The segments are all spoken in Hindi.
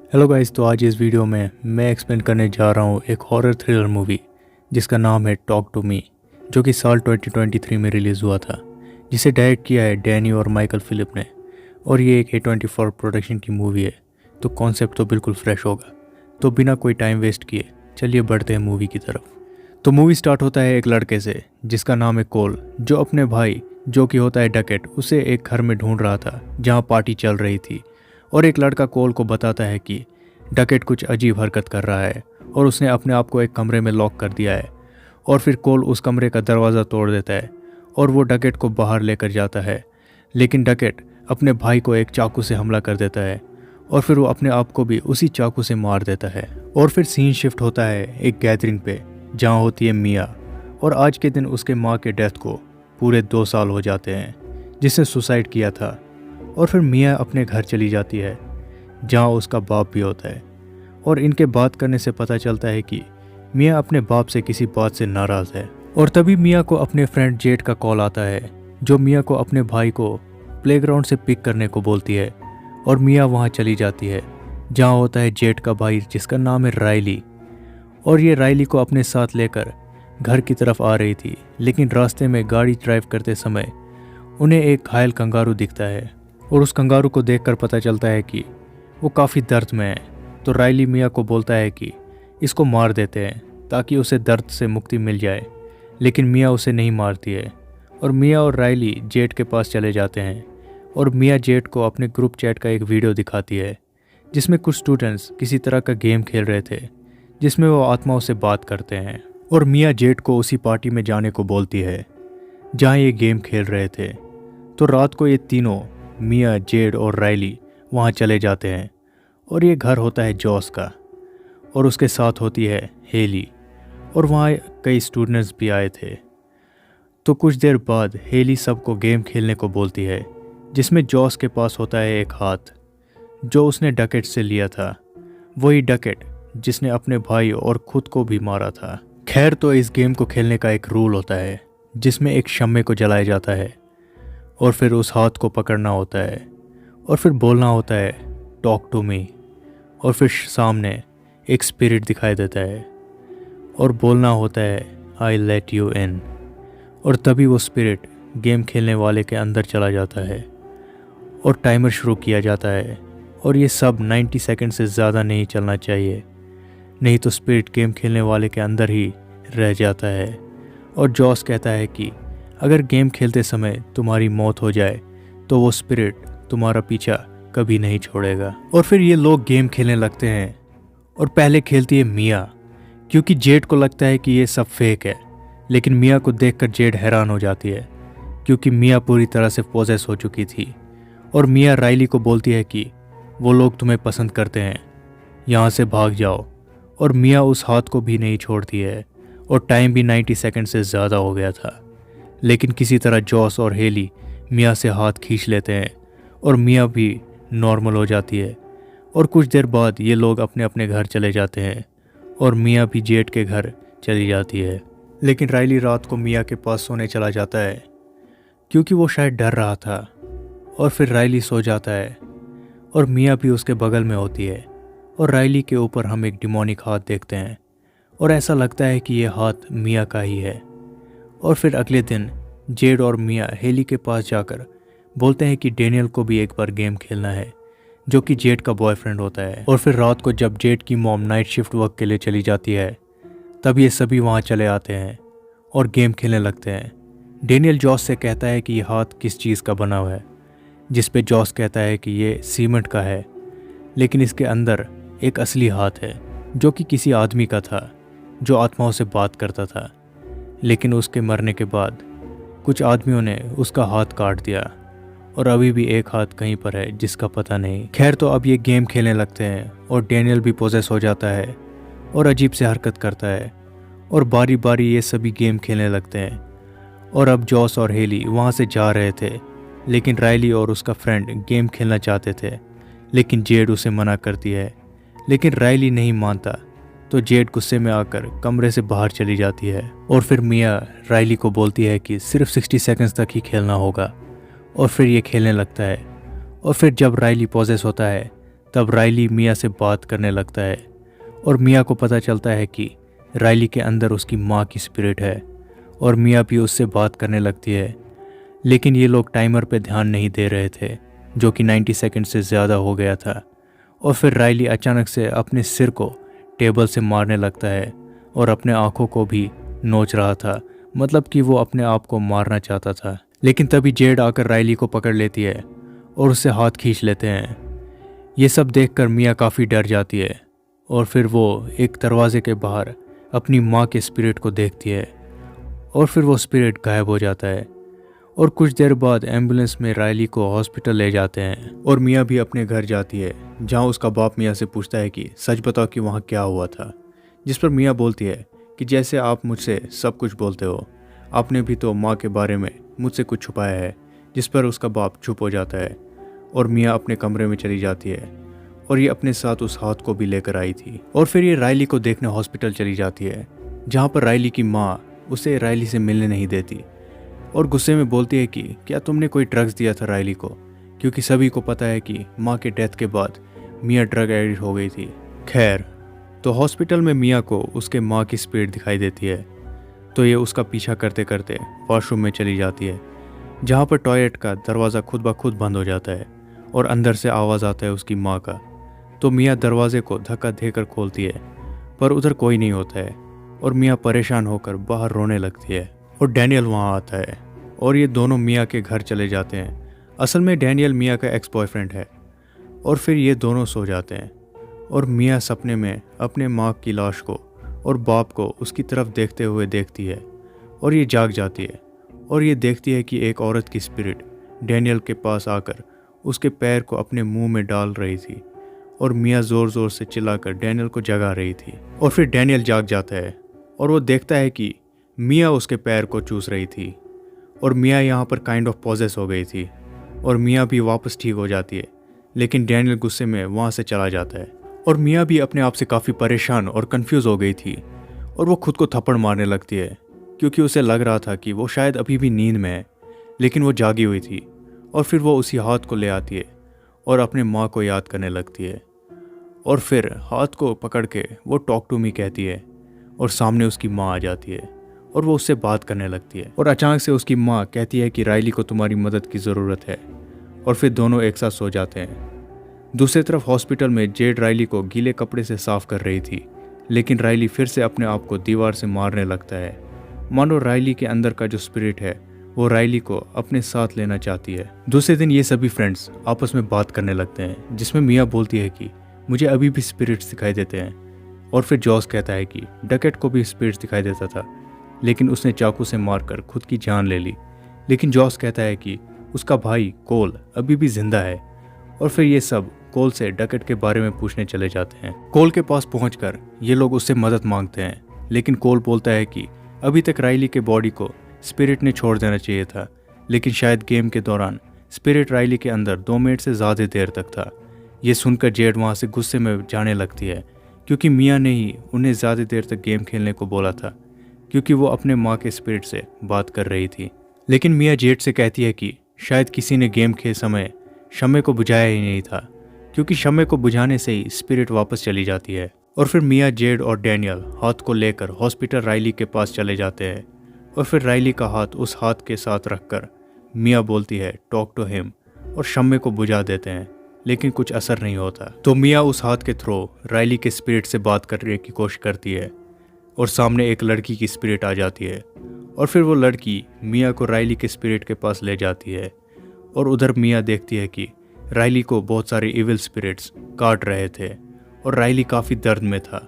हेलो गाइस, तो आज इस वीडियो में मैं एक्सप्लेन करने जा रहा हूँ एक हॉरर थ्रिलर मूवी जिसका नाम है टॉक टू मी, जो कि साल 2023 में रिलीज़ हुआ था, जिसे डायरेक्ट किया है डैनी और माइकल फिलिप ने। और ये एक A24 प्रोडक्शन की मूवी है, तो कॉन्सेप्ट तो बिल्कुल फ्रेश होगा। तो बिना कोई टाइम वेस्ट किए चलिए बढ़ते हैं मूवी की तरफ। तो मूवी स्टार्ट होता है एक लड़के से जिसका नाम है कोल, जो अपने भाई जो कि होता है डकैत, उसे एक घर में ढूंढ रहा था जहाँ पार्टी चल रही थी। और एक लड़का कोल को बताता है कि डकैत कुछ अजीब हरकत कर रहा है और उसने अपने आप को एक कमरे में लॉक कर दिया है। और फिर कोल उस कमरे का दरवाज़ा तोड़ देता है और वो डकैत को बाहर लेकर जाता है। लेकिन डकैत अपने भाई को एक चाकू से हमला कर देता है और फिर वो अपने आप को भी उसी चाकू से मार देता है। और फिर सीन शिफ्ट होता है एक गैदरिंग पे जहाँ होती है मिया। और आज के दिन उसके माँ के डेथ को पूरे 2 साल हो जाते हैं, जिसने सुसाइड किया था। और फिर मिया अपने घर चली जाती है जहाँ उसका बाप भी होता है। और इनके बात करने से पता चलता है कि मिया अपने बाप से किसी बात से नाराज़ है। और तभी मिया को अपने फ्रेंड जेड का कॉल आता है, जो मिया को अपने भाई को प्लेग्राउंड से पिक करने को बोलती है। और मिया वहाँ चली जाती है जहाँ होता है जेड का भाई, जिसका नाम है रायली। और ये रायली को अपने साथ लेकर घर की तरफ आ रही थी, लेकिन रास्ते में गाड़ी ड्राइव करते समय उन्हें एक घायल कंगारू दिखता है। और उस कंगारू को देखकर पता चलता है कि वो काफ़ी दर्द में है। तो रायली मिया को बोलता है कि इसको मार देते हैं ताकि उसे दर्द से मुक्ति मिल जाए। लेकिन मिया उसे नहीं मारती है। और मिया और रायली जेड के पास चले जाते हैं और मिया जेड को अपने ग्रुप चैट का एक वीडियो दिखाती है जिसमें कुछ स्टूडेंट्स किसी तरह का गेम खेल रहे थे जिसमें वो आत्माओं से बात करते हैं। और मिया जेड को उसी पार्टी में जाने को बोलती है जहाँ ये गेम खेल रहे थे। तो रात को ये तीनों मिया, जेड और रायली वहाँ चले जाते हैं। और ये घर होता है जॉस का और उसके साथ होती है हेली। और वहाँ कई स्टूडेंट्स भी आए थे। तो कुछ देर बाद हेली सबको गेम खेलने को बोलती है जिसमें जॉस के पास होता है एक हाथ जो उसने डकैत से लिया था, वही डकैत जिसने अपने भाई और खुद को भी मारा था। खैर, तो इस गेम को खेलने का एक रूल होता है जिसमें एक शम्मे को जलाया जाता है और फिर उस हाथ को पकड़ना होता है और फिर बोलना होता है टॉक टू मी। और फिर सामने एक स्पिरिट दिखाई देता है और बोलना होता है आई लेट यू इन। और तभी वो स्पिरिट गेम खेलने वाले के अंदर चला जाता है और टाइमर शुरू किया जाता है। और ये सब 90 सेकंड से ज़्यादा नहीं चलना चाहिए, नहीं तो स्पिरिट गेम खेलने वाले के अंदर ही रह जाता है। और जॉस कहता है कि अगर गेम खेलते समय तुम्हारी मौत हो जाए तो वो स्पिरिट तुम्हारा पीछा कभी नहीं छोड़ेगा। और फिर ये लोग गेम खेलने लगते हैं और पहले खेलती है मिया, क्योंकि जेड को लगता है कि ये सब फेक है। लेकिन मिया को देखकर जेड हैरान हो जाती है क्योंकि मिया पूरी तरह से पोजेस हो चुकी थी। और मिया रायली को बोलती है कि वो लोग तुम्हें पसंद करते हैं, यहाँ से भाग जाओ। और मिया उस हाथ को भी नहीं छोड़ती है और टाइम भी 90 सेकंड से ज़्यादा हो गया था। लेकिन किसी तरह जॉस और हेली मिया से हाथ खींच लेते हैं और मिया भी नॉर्मल हो जाती है। और कुछ देर बाद ये लोग अपने अपने घर चले जाते हैं और मिया भी जेड के घर चली जाती है। लेकिन रायली रात को मिया के पास सोने चला जाता है क्योंकि वो शायद डर रहा था। और फिर रायली सो जाता है और मिया भी उसके बगल में होती है। और रायली के ऊपर हम एक डिमोनिक हाथ देखते हैं और ऐसा लगता है कि ये हाथ मिया का ही है। और फिर अगले दिन जेड और मिया हेली के पास जाकर बोलते हैं कि डेनियल को भी एक बार गेम खेलना है, जो कि जेड का बॉयफ्रेंड होता है। और फिर रात को जब जेड की मॉम नाइट शिफ्ट वर्क के लिए चली जाती है तब ये सभी वहाँ चले आते हैं और गेम खेलने लगते हैं। डेनियल जॉस से कहता है कि ये हाथ किस चीज़ का बना हुआ है, जिस पे जॉस कहता है कि ये सीमेंट का है। लेकिन इसके अंदर एक असली हाथ है जो कि किसी आदमी का था जो आत्माओं से बात करता था। लेकिन उसके मरने के बाद कुछ आदमियों ने उसका हाथ काट दिया और अभी भी एक हाथ कहीं पर है जिसका पता नहीं। खैर, तो अब ये गेम खेलने लगते हैं और डेनियल भी पोजेस हो जाता है और अजीब से हरकत करता है और बारी बारी ये सभी गेम खेलने लगते हैं। और अब जॉस और हेली वहाँ से जा रहे थे, लेकिन रायली और उसका फ्रेंड गेम खेलना चाहते थे, लेकिन जेड उसे मना करती है। लेकिन रायली नहीं मानता तो जेड गुस्से में आकर कमरे से बाहर चली जाती है। और फिर मिया रायली को बोलती है कि सिर्फ 60 सेकंड्स तक ही खेलना होगा। और फिर ये खेलने लगता है। और फिर जब रायली पॉजेस होता है तब राइली मिया से बात करने लगता है और मिया को पता चलता है कि राइली के अंदर उसकी माँ की स्पिरिट है और मिया भी उससे बात करने लगती है। लेकिन ये लोग टाइमर पे ध्यान नहीं दे रहे थे जो कि 90 सेकंड से ज़्यादा हो गया था। और फिर राइली अचानक से अपने सिर को टेबल से मारने लगता है और अपने आँखों को भी नोच रहा था, मतलब कि वो अपने आप को मारना चाहता था। लेकिन तभी जेड आकर राइली को पकड़ लेती है और उससे हाथ खींच लेते हैं। ये सब देखकर मिया काफ़ी डर जाती है और फिर वो एक दरवाजे के बाहर अपनी माँ के स्पिरिट को देखती है और फिर वो स्पिरिट गायब हो जाता है। और कुछ देर बाद एम्बुलेंस में राइली को हॉस्पिटल ले जाते हैं और मिया भी अपने घर जाती है, जहाँ उसका बाप मिया से पूछता है कि सच बताओ कि वहाँ क्या हुआ था। जिस पर मिया बोलती है कि जैसे आप मुझसे सब कुछ बोलते हो, आपने भी तो माँ के बारे में मुझसे कुछ छुपाया है। जिस पर उसका बाप चुप हो जाता है और मिया अपने कमरे में चली जाती है और ये अपने साथ उस हाथ को भी लेकर आई थी। और फिर ये राइली को देखने हॉस्पिटल चली जाती है, जहाँ पर राइली की माँ उसे राइली से मिलने नहीं देती और गुस्से में बोलती है कि क्या तुमने कोई ड्रग्स दिया था राइली को, क्योंकि सभी को पता है कि माँ के डेथ के बाद मिया ड्रग एडिक्ट हो गई थी। खैर, तो हॉस्पिटल में मिया को उसके माँ की स्पिरिट दिखाई देती है, तो ये उसका पीछा करते करते वॉशरूम में चली जाती है, जहाँ पर टॉयलेट का दरवाज़ा खुद ब खुद बंद हो जाता है और अंदर से आवाज़ आता है उसकी माँ का। तो मिया दरवाजे को धक्का देकर खोलती है, पर उधर कोई नहीं होता है और मिया परेशान होकर बाहर रोने लगती है। और डैनियल वहाँ आता है और ये दोनों मिया के घर चले जाते हैं। असल में डैनियल मिया का एक्स बॉयफ्रेंड है। और फिर ये दोनों सो जाते हैं और मिया सपने में अपने माँ की लाश को और बाप को उसकी तरफ देखते हुए देखती है और ये जाग जाती है और ये देखती है कि एक औरत की स्पिरिट डैनियल के पास आकर उसके पैर को अपने मुंह में डाल रही थी और मिया ज़ोर ज़ोर से चिल्लाकर डैनियल को जगा रही थी। और फिर डैनियल जाग जाता है और वो देखता है कि मिया उसके पैर को चूस रही थी और मिया यहाँ पर काइंड ऑफ पॉजेस हो गई थी और मिया भी वापस ठीक हो जाती है। लेकिन डैनियल गुस्से में वहाँ से चला जाता है और मिया भी अपने आप से काफ़ी परेशान और कंफ्यूज हो गई थी और वो खुद को थप्पड़ मारने लगती है, क्योंकि उसे लग रहा था कि वो शायद अभी भी नींद में है, लेकिन वो जागी हुई थी। और फिर वो उसी हाथ को ले आती है और अपने माँ को याद करने लगती है और फिर हाथ को पकड़ के वो टॉक टू मी कहती है और सामने उसकी माँ आ जाती है और वो उससे बात करने लगती है। और अचानक से उसकी माँ कहती है कि राइली को तुम्हारी मदद की ज़रूरत है और फिर दोनों एक साथ सो जाते हैं। दूसरी तरफ हॉस्पिटल में जेड राइली को गीले कपड़े से साफ कर रही थी, लेकिन राइली फिर से अपने आप को दीवार से मारने लगता है। मानो राइली के अंदर का जो स्पिरिट है वो राइली को अपने साथ लेना चाहती है। दूसरे दिन ये सभी फ्रेंड्स आपस में बात करने लगते हैं, जिसमें मिया बोलती है कि मुझे अभी भी स्पिरिट्स दिखाई देते हैं। और फिर जॉस कहता है कि डकेट को भी स्पिरिट्स दिखाई देता था, लेकिन उसने चाकू से मारकर खुद की जान ले ली। लेकिन जॉस कहता है कि उसका भाई कोल अभी भी जिंदा है। और फिर ये सब कोल से डकेट के बारे में पूछने चले जाते हैं। कोल के पास पहुंचकर ये लोग उससे मदद मांगते हैं, लेकिन कोल बोलता है कि अभी तक राइली के बॉडी को स्पिरिट ने छोड़ देना चाहिए था, लेकिन शायद गेम के दौरान स्पिरिट राइली के अंदर 2 मिनट से ज़्यादा देर तक था। ये सुनकर जेड वहाँ से गुस्से में जाने लगती है, क्योंकि मिया ने ही उन्हें ज़्यादा देर तक गेम खेलने को बोला था, क्योंकि वो अपने माँ के स्पिरिट से बात कर रही थी। लेकिन मिया जेड से कहती है कि शायद किसी ने गेम के समय शम्मे को बुझाया ही नहीं था, क्योंकि शम्मे को बुझाने से ही स्पिरिट वापस चली जाती है। और फिर मिया, जेड और डैनियल हाथ को लेकर हॉस्पिटल राइली के पास चले जाते हैं और फिर राइली का हाथ उस हाथ के साथ रखकर मिया बोलती है टॉक टू हिम और शम्मे को बुझा देते हैं, लेकिन कुछ असर नहीं होता। तो मिया उस हाथ के थ्रू राइली के स्पिरिट से बात करने की कोशिश करती है और सामने एक लड़की की स्पिरिट आ जाती है और फिर वो लड़की मिया को राइली के स्पिरिट के पास ले जाती है और उधर मिया देखती है कि राइली को बहुत सारे इविल स्पिरिट्स काट रहे थे और राइली काफ़ी दर्द में था।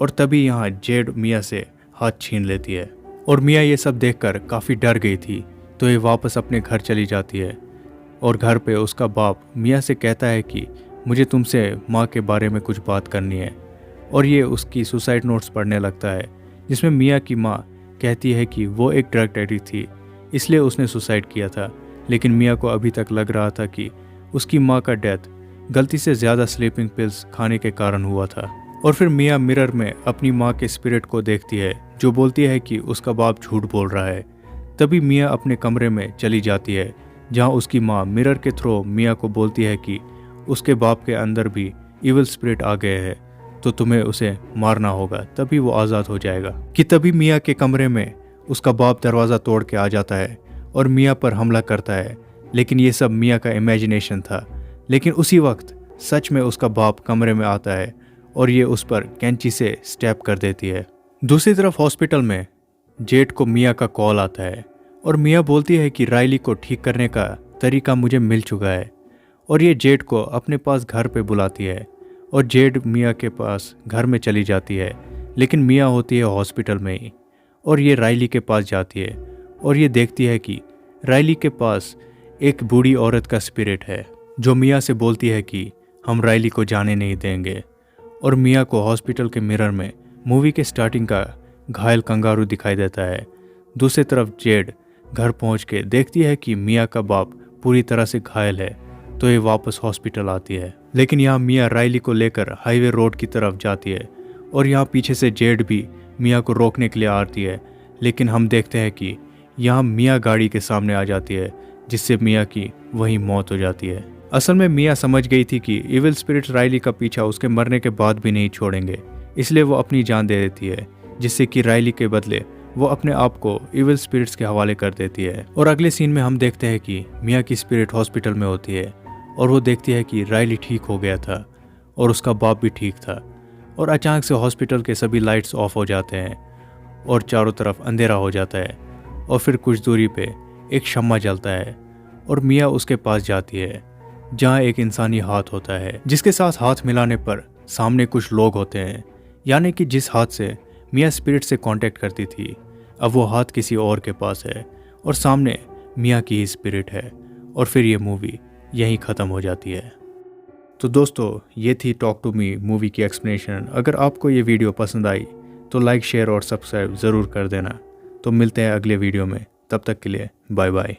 और तभी यहाँ जेड मिया से हाथ छीन लेती है और मिया ये सब देखकर काफ़ी डर गई थी, तो ये वापस अपने घर चली जाती है। और घर पे उसका बाप मिया से कहता है कि मुझे तुमसे माँ के बारे में कुछ बात करनी है, और ये उसकी सुसाइड नोट्स पढ़ने लगता है, जिसमें मिया की माँ कहती है कि वो एक ड्रग एडिक्ट थी, इसलिए उसने सुसाइड किया था। लेकिन मिया को अभी तक लग रहा था कि उसकी माँ का डेथ गलती से ज़्यादा स्लीपिंग पिल्स खाने के कारण हुआ था। और फिर मिया मिरर में अपनी माँ के स्पिरिट को देखती है, जो बोलती है कि उसका बाप झूठ बोल रहा है। तभी मिया अपने कमरे में चली जाती है, जहाँ उसकी माँ मिरर के थ्रू मिया को बोलती है कि उसके बाप के अंदर भी इविल स्पिरिट आ गए हैं तो तुम्हें उसे मारना होगा, तभी वो आज़ाद हो जाएगा। कि तभी मिया के कमरे में उसका बाप दरवाज़ा तोड़ के आ जाता है और मिया पर हमला करता है, लेकिन ये सब मिया का इमेजिनेशन था। लेकिन उसी वक्त सच में उसका बाप कमरे में आता है और ये उस पर कैंची से स्टैब कर देती है। दूसरी तरफ हॉस्पिटल में जेड को मिया का कॉल आता है और मिया बोलती है कि राइली को ठीक करने का तरीका मुझे मिल चुका है, और ये जेड को अपने पास घर पे बुलाती है और जेड मिया के पास घर में चली जाती है। लेकिन मिया होती है हॉस्पिटल में ही और ये राइली के पास जाती है और ये देखती है कि राइली के पास एक बूढ़ी औरत का स्पिरिट है जो मिया से बोलती है कि हम राइली को जाने नहीं देंगे। और मिया को हॉस्पिटल के मिरर में मूवी के स्टार्टिंग का घायल कंगारू दिखाई देता है। दूसरी तरफ जेड घर पहुंच के देखती है कि मिया का बाप पूरी तरह से घायल है, तो ये वापस हॉस्पिटल आती है। लेकिन यहाँ मिया राइली को लेकर हाईवे रोड की तरफ जाती है और यहाँ पीछे से जेड भी मिया को रोकने के लिए आती है। लेकिन हम देखते हैं कि यहाँ मिया गाड़ी के सामने आ जाती है, जिससे मिया की वहीं मौत हो जाती है। असल में मिया समझ गई थी कि इविल स्पिरिट राइली का पीछा उसके मरने के बाद भी नहीं छोड़ेंगे, इसलिए वो अपनी जान दे देती है, जिससे कि राइली के बदले वो अपने आप को इविल स्पिरिट्स के हवाले कर देती है। और अगले सीन में हम देखते हैं कि मिया की स्पिरिट हॉस्पिटल में होती है और वो देखती है कि राइली ठीक हो गया था और उसका बाप भी ठीक था। और अचानक से हॉस्पिटल के सभी लाइट्स ऑफ हो जाते हैं और चारों तरफ अंधेरा हो जाता है। और फिर कुछ दूरी पे एक शम्मा जलता है और मिया उसके पास जाती है, जहाँ एक इंसानी हाथ होता है, जिसके साथ हाथ मिलाने पर सामने कुछ लोग होते हैं। यानी कि जिस हाथ से मिया स्पिरिट से कांटेक्ट करती थी, अब वो हाथ किसी और के पास है और सामने मिया की ही स्पिरिट है। और फिर ये मूवी यहीं ख़त्म हो जाती है। तो दोस्तों, ये थी टॉक टू मी मूवी की एक्सप्लेनेशन। अगर आपको ये वीडियो पसंद आई तो लाइक, शेयर और सब्सक्राइब ज़रूर कर देना। तो मिलते हैं अगले वीडियो में, तब तक के लिए बाय बाय।